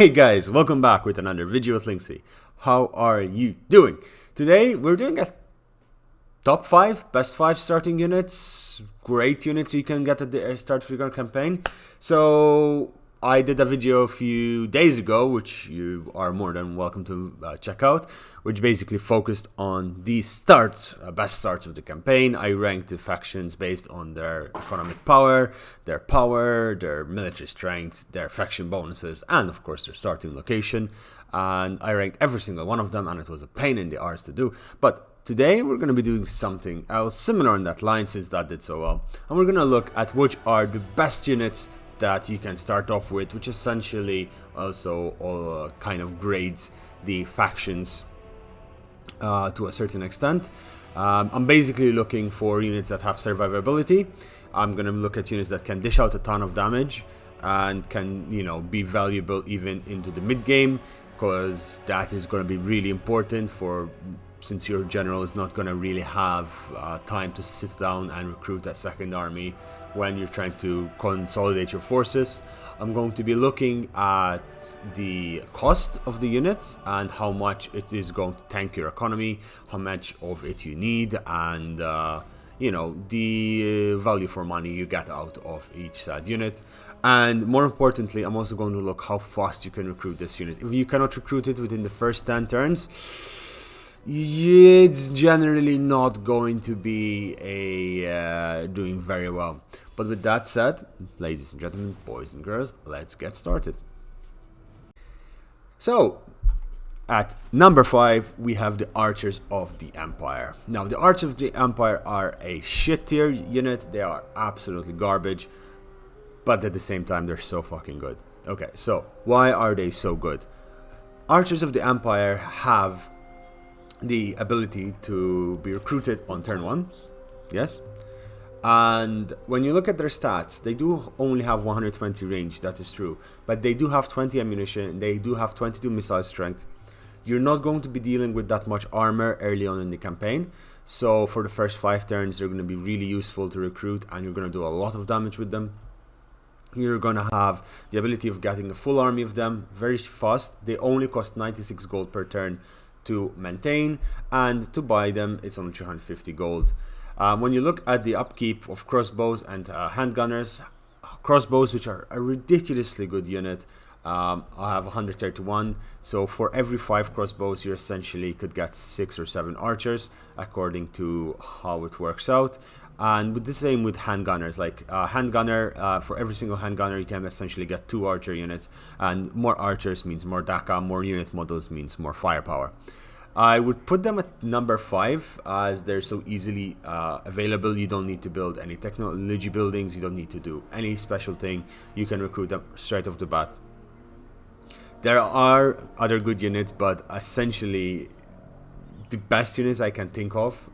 Hey guys, welcome back with another video with Linksi. How are you doing? Today we're doing a top 5, best 5 starting units, great units you can get at the start of your campaign. So I did a video a few days ago, which you are more than welcome to check out, which basically focused on the best starts of the campaign. I ranked the factions based on their economic power, their military strength, their faction bonuses, and of course their starting location. And I ranked every single one of them, and it was a pain in the arse to do. But today we're going to be doing something else similar in that line, since that did so well. And we're going to look at which are the best units that you can start off with, which essentially also kind of grades the factions to a certain extent. I'm basically looking for units that have survivability. I'm going to look at units that can dish out a ton of damage and can, be valuable even into the mid game, because that is going to be really important since your general is not going to really have time to sit down and recruit a second army when you're trying to consolidate your forces. I'm going to be looking at the cost of the units and how much it is going to tank your economy, how much of it you need, and the value for money you get out of each said unit. And more importantly, I'm also going to look how fast you can recruit this unit. If you cannot recruit it within the first 10 turns, it's generally not going to be doing very well. But with that said, ladies and gentlemen, boys and girls, let's get started. So at number 5 we have the Archers of the Empire. Now the Archers of the Empire are a shit tier unit. They are absolutely garbage, but at the same time they're so fucking good. Okay, so why are they so good? Archers of the Empire have the ability to be recruited on turn 1, yes, and when you look at their stats, they do only have 120 range, that is true, but they do have 20 ammunition, they do have 22 missile strength. You're not going to be dealing with that much armor early on in the campaign, so for the first 5 turns they're going to be really useful to recruit, and you're going to do a lot of damage with them. You're going to have the ability of getting a full army of them very fast. They only cost 96 gold per turn to maintain, and to buy them it's only 350 gold. When you look at the upkeep of crossbows and handgunners, crossbows, which are a ridiculously good unit, I have 131, so for every 5 crossbows you essentially could get 6 or 7 archers according to how it works out. And with the same with handgunners, like handgunner, for every single handgunner you can essentially get 2 archer units, and more archers means more DACA, more unit models means more firepower. I would put them at number 5 as they're so easily available. You don't need to build any technology buildings, you don't need to do any special thing, you can recruit them straight off the bat. There are other good units, but essentially the best units I can think of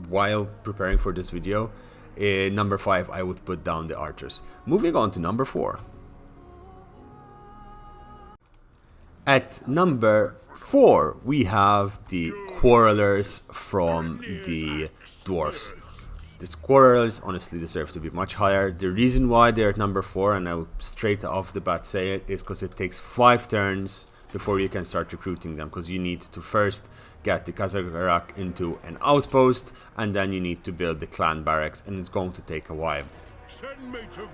while preparing for this video, number 5 I would put down the Archers. Moving on to number 4. At number 4 we have the Quarrelers from the Dwarfs. These Quarrelers honestly deserve to be much higher. The reason why they're at number 4, and I'll straight off the bat say it, is because it takes 5 turns before you can start recruiting them, because you need to first get the Kazarak into an outpost, and then you need to build the clan barracks, and it's going to take a while.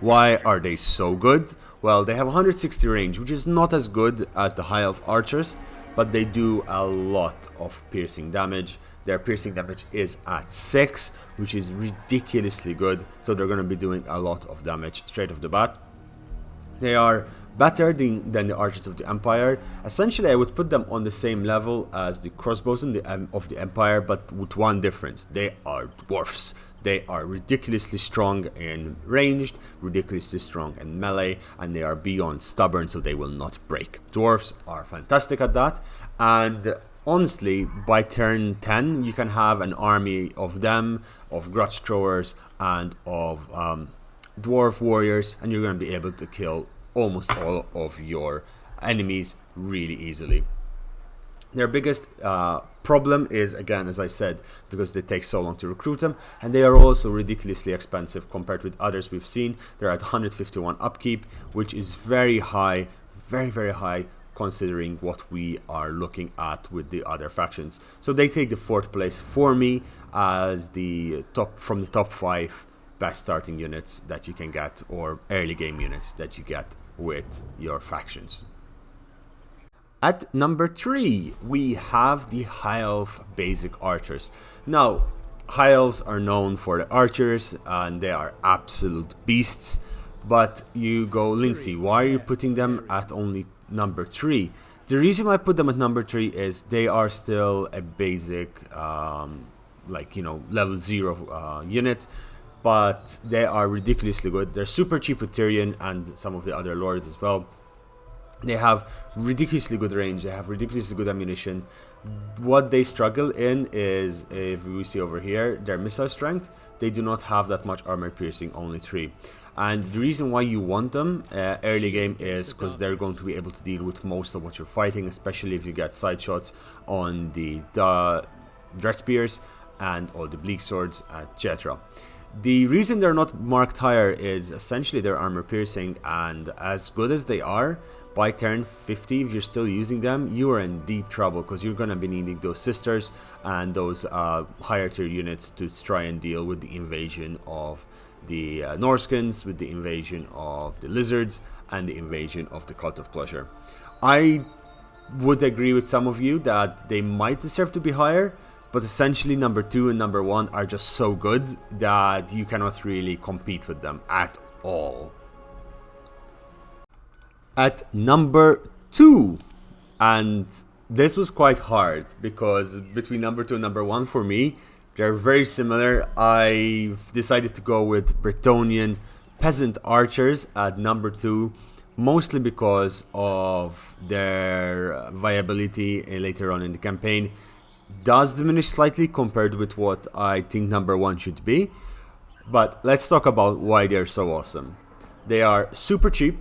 Why are they so good? Well, they have 160 range, which is not as good as the High Elf Archers, but they do a lot of piercing damage. Their piercing damage is at 6, which is ridiculously good, so they're going to be doing a lot of damage straight off the bat. They are better than the Archers of the Empire. Essentially, I would put them on the same level as the crossbows of the Empire, but with one difference. They are dwarfs. They are ridiculously strong in ranged, ridiculously strong in melee, and they are beyond stubborn, so they will not break. Dwarfs are fantastic at that, and honestly, by turn 10, you can have an army of them, of grudge throwers, and of dwarf warriors, and you're going to be able to kill almost all of your enemies really easily. Their biggest problem is, again, as I said, because they take so long to recruit them, and they are also ridiculously expensive compared with others we've seen. They're at 151 upkeep, which is very high very, very high considering what we are looking at with the other factions. So they take the 4th place for me as the from the top 5 best starting units that you can get, or early game units that you get with your factions. At number 3, we have the High Elf basic archers. Now, High Elves are known for the archers, and they are absolute beasts. But you go, Linksi, why are you putting them at only number 3? The reason why I put them at number 3 is they are still a basic, like, you know, level 0 unit. But they are ridiculously good. They're super cheap with Tyrion and some of the other lords as well. They have ridiculously good range. They have ridiculously good ammunition. What they struggle in is, if we see over here, their missile strength. They do not have that much armor piercing, only 3. And the reason why you want them early game is because they're going to be able to deal with most of what you're fighting, especially if you get side shots on the dread spears and all the bleak swords, etc. The reason they're not marked higher is essentially their armor piercing, and as good as they are, by turn 50, if you're still using them, you are in deep trouble because you're going to be needing those sisters and those higher tier units to try and deal with the invasion of the Norskins, with the invasion of the lizards, and the invasion of the Cult of Pleasure. I would agree with some of you that they might deserve to be higher, but essentially number 2 and number 1 are just so good that you cannot really compete with them at all. At number 2, and this was quite hard because between number 2 and number 1 for me, they're very similar. I've decided to go with Bretonnian peasant archers at number 2, mostly because of their viability later on in the campaign. Does diminish slightly compared with what I think number 1 should be, but let's talk about why they're so awesome. They are super cheap,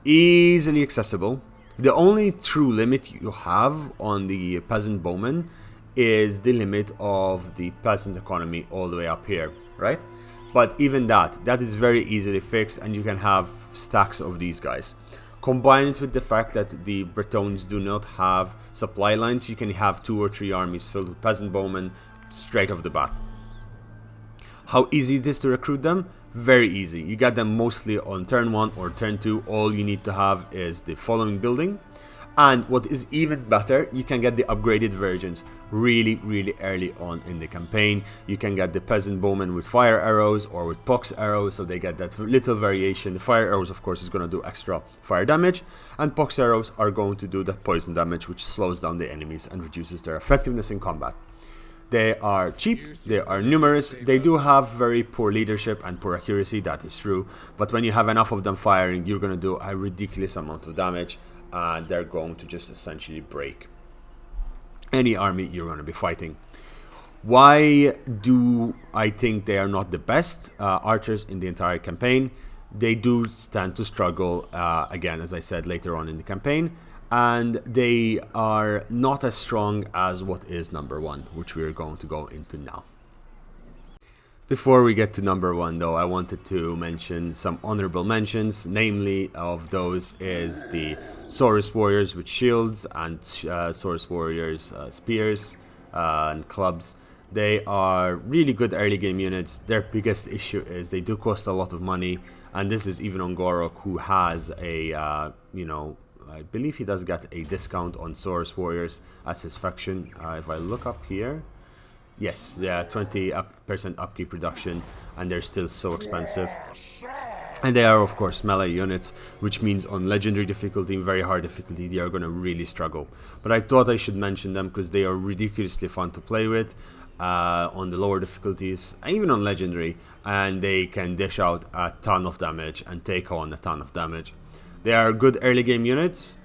easily accessible. The only true limit you have on the peasant bowmen is the limit of the peasant economy all the way up here, right? But even that is very easily fixed, and you can have stacks of these guys. Combine it with the fact that the Bretons do not have supply lines, you can have 2 or 3 armies filled with peasant bowmen straight off the bat. How easy it is to recruit them? Very easy. You get them mostly on turn 1 or turn 2. All you need to have is the following building. And what is even better, you can get the upgraded versions really early on in the campaign. You can get the peasant bowmen with fire arrows or with pox arrows, so they get that little variation. The fire arrows, of course, is going to do extra fire damage, and pox arrows are going to do that poison damage, which slows down the enemies and reduces their effectiveness in combat. They are cheap, they are numerous, they do have very poor leadership and poor accuracy, that is true, but when you have enough of them firing, you're going to do a ridiculous amount of damage, and they're going to just essentially break any army you're going to be fighting. Why do I think they are not the best archers in the entire campaign? They do stand to struggle, again, as I said, later on in the campaign, and they are not as strong as what is number 1, which we're going to go into now. Before we get to number 1 though, I wanted to mention some honorable mentions. Namely of those is the Saurus Warriors with shields and Saurus Warriors spears and clubs. They are really good early game units. Their biggest issue is they do cost a lot of money, and this is even on Gorok, who has a, you know, I believe he does get a discount on Saurus Warriors as his faction. If I look up here, yes, yeah, 20% upkeep reduction, and they're still so expensive. And they are, of course, melee units, which means on legendary difficulty and very hard difficulty, they are going to really struggle. But I thought I should mention them because they are ridiculously fun to play with on the lower difficulties, and even on legendary, and they can dish out a ton of damage and take on a ton of damage. They are good early game units,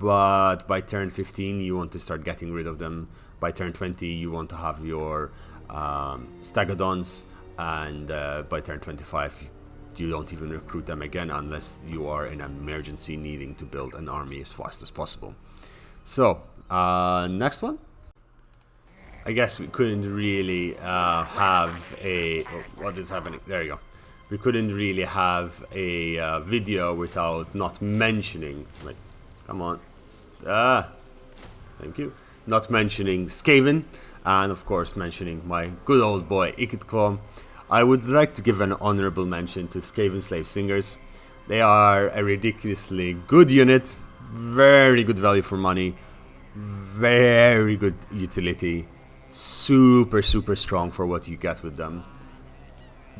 but by turn 15 you want to start getting rid of them. By turn 20 you want to have your Stagodons, and by turn 25 you don't even recruit them again unless you are in an emergency needing to build an army as fast as possible. So, next one. I guess we couldn't really have a... Oh, what is happening? There you go. we couldn't really have a video without not mentioning, like, come on, thank you, not mentioning SKAVEN, and of course mentioning my good old boy Claw. I would like to give an honorable mention to SKAVEN Slave Singers. They are a ridiculously good unit, very good value for money, very good utility, super strong for what you get with them.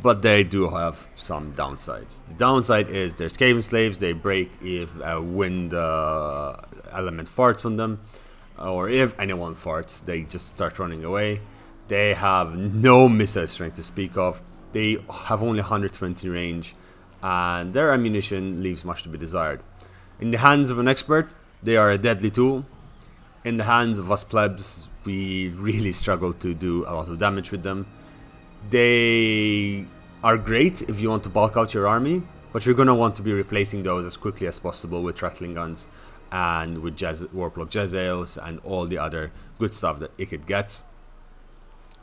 But they do have some downsides. The downside is they're SKAVEN slaves. They break if a wind element farts on them, or if anyone farts, they just start running away. They have no missile strength to speak of. They have only 120 range, and their ammunition leaves much to be desired. In the hands of an expert, they are a deadly tool. In the hands of us plebs, we really struggle to do a lot of damage with them. They are great if you want to bulk out your army, but you're going to want to be replacing those as quickly as possible with Rattling guns and with Warplock Jezzails and all the other good stuff that it gets.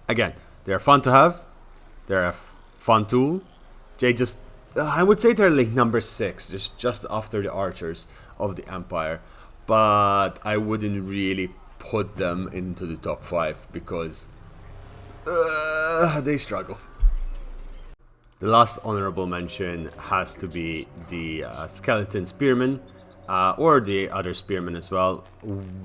Again, they're fun to have. They're a fun tool. I would say they're like number 6, just after the archers of the Empire. But I wouldn't really put them into the top 5 because they struggle. The last honorable mention has to be the Skeleton Spearmen, or the other Spearmen as well.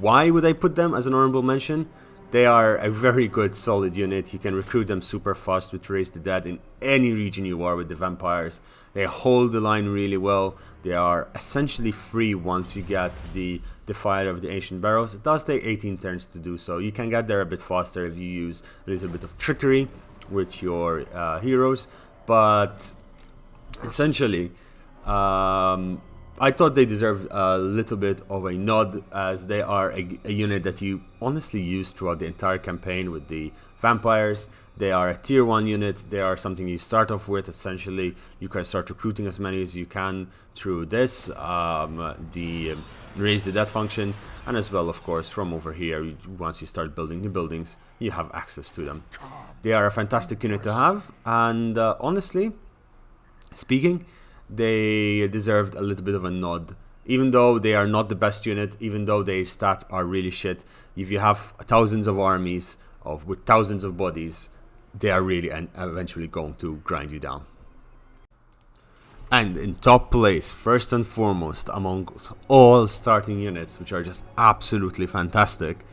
Why would I put them as an honorable mention? They are a very good solid unit. You can recruit them super fast with Raise the Dead in any region you are with the vampires. They hold the line really well. They are essentially free once you get the Defiler of the Ancient Barrows. It does take 18 turns to do so. You can get there a bit faster if you use a little bit of trickery with your heroes. But essentially, I thought they deserved a little bit of a nod, as they are a unit that you honestly use throughout the entire campaign with the vampires. They are a tier 1 unit. They are something you start off with. Essentially, you can start recruiting as many as you can through this, the Raise the Dead function, and as well, of course, from over here, once you start building new buildings, you have access to them. They are a fantastic unit to have, and honestly speaking, they deserved a little bit of a nod. Even though they are not the best unit, even though their stats are really shit, if you have thousands of armies with thousands of bodies, they are really eventually going to grind you down. And in top place, first and foremost, among all starting units, which are just absolutely fantastic,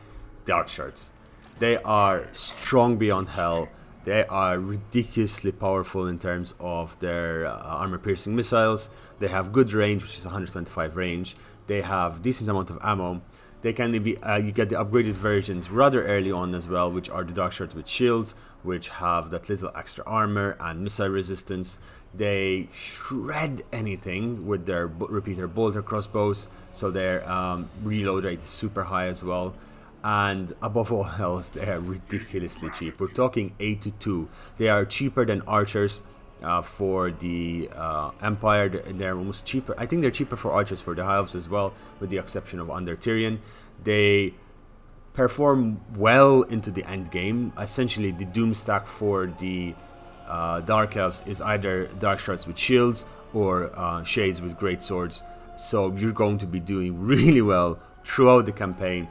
Dark Shards. They are strong beyond hell. They are ridiculously powerful in terms of their armor-piercing missiles. They have good range, which is 125 range. They have decent amount of ammo. They can be you get the upgraded versions rather early on as well, which are the Dark Shards with shields, which have that little extra armor and missile resistance. They shred anything with their repeater bolter crossbows, so their reload rate is super high as well. And above all else, they are ridiculously cheap. We're talking 8 to 2. They are cheaper than archers for the Empire. They're almost cheaper. I think they're cheaper for archers for the Heils as well, with the exception of Under Tyrion. They perform well into the end game. Essentially, the Doom stack for the Dark Elves is either Dark Shards with shields or Shades with great swords. So you're going to be doing really well throughout the campaign.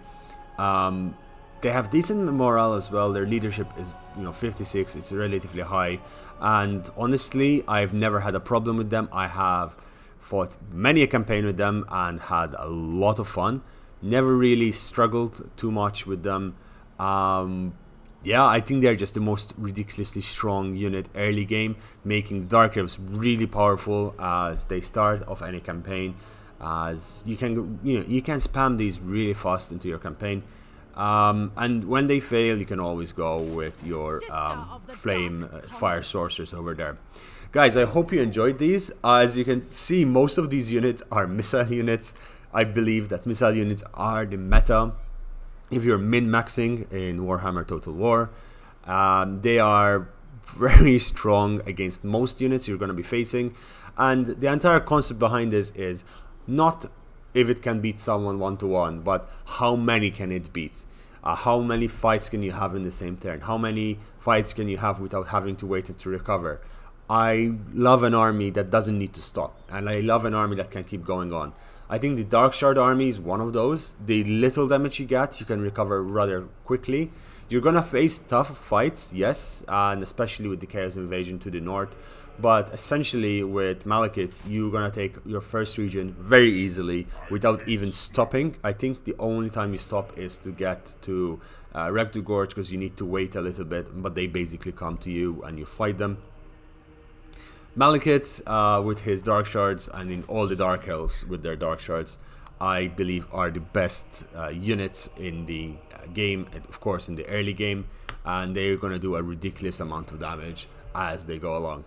They have decent morale as well. Their leadership is 56. It's relatively high, and honestly, I've never had a problem with them. I have fought many a campaign with them and had a lot of fun. Never really struggled too much with them. Yeah, I think they're just the most ridiculously strong unit early game, making the Dark Elves really powerful as they start off any campaign. As you can spam these really fast into your campaign, and when they fail, you can always go with your flame fire sorcerers over there. Guys, I hope you enjoyed these. As you can see, most of these units are missile units. I believe that missile units are the meta if you're min-maxing in Warhammer Total War. They are very strong against most units you're going to be facing, and the entire concept behind this is not if it can beat someone 1-to-1, but how many can it beat? How many fights can you have in the same turn? How many fights can you have without having to wait to recover? I love an army that doesn't need to stop, and I love an army that can keep going on. I think the Dark Shard army is one of those. The little damage you get, you can recover rather quickly. You're gonna face tough fights, yes, and especially with the Chaos Invasion to the north. But essentially, with Malekith, you're gonna take your first region very easily without even stopping. I think the only time you stop is to get to Rektu Gorge, because you need to wait a little bit, but they basically come to you and you fight them. Malekith, with his Dark Shards, and in all the Dark Elves with their Dark Shards, I believe are the best units in the game, and of course in the early game, and they're going to do a ridiculous amount of damage as they go along.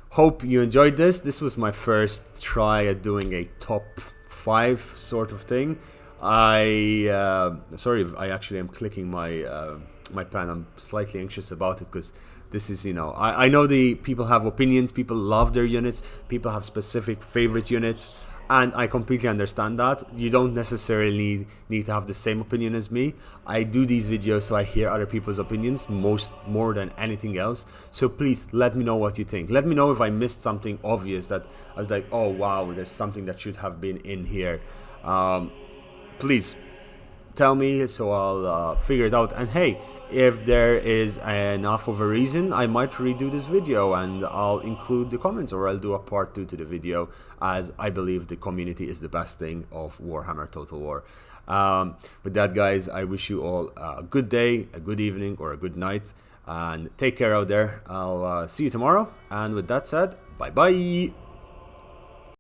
Hope you enjoyed this. This was my first try at doing a top 5 sort of thing. Sorry if I actually am clicking my my pen. I'm slightly anxious about it because this is, you know, I know the people have opinions, people love their units, people have specific favorite units, and I completely understand that. You don't necessarily need to have the same opinion as me. I do these videos so I hear other people's opinions more than anything else. So please let me know what you think. Let me know if I missed something obvious that I was like, oh wow, there's something that should have been in here. Please tell me so I'll figure it out. And hey, if there is enough of a reason, I might redo this video and I'll include the comments, or I'll do a part 2 to the video, as I believe the community is the best thing of Warhammer Total War. With that, guys, I wish you all a good day, a good evening, or a good night, and take care out there. I'll see you tomorrow, and with that said, bye bye.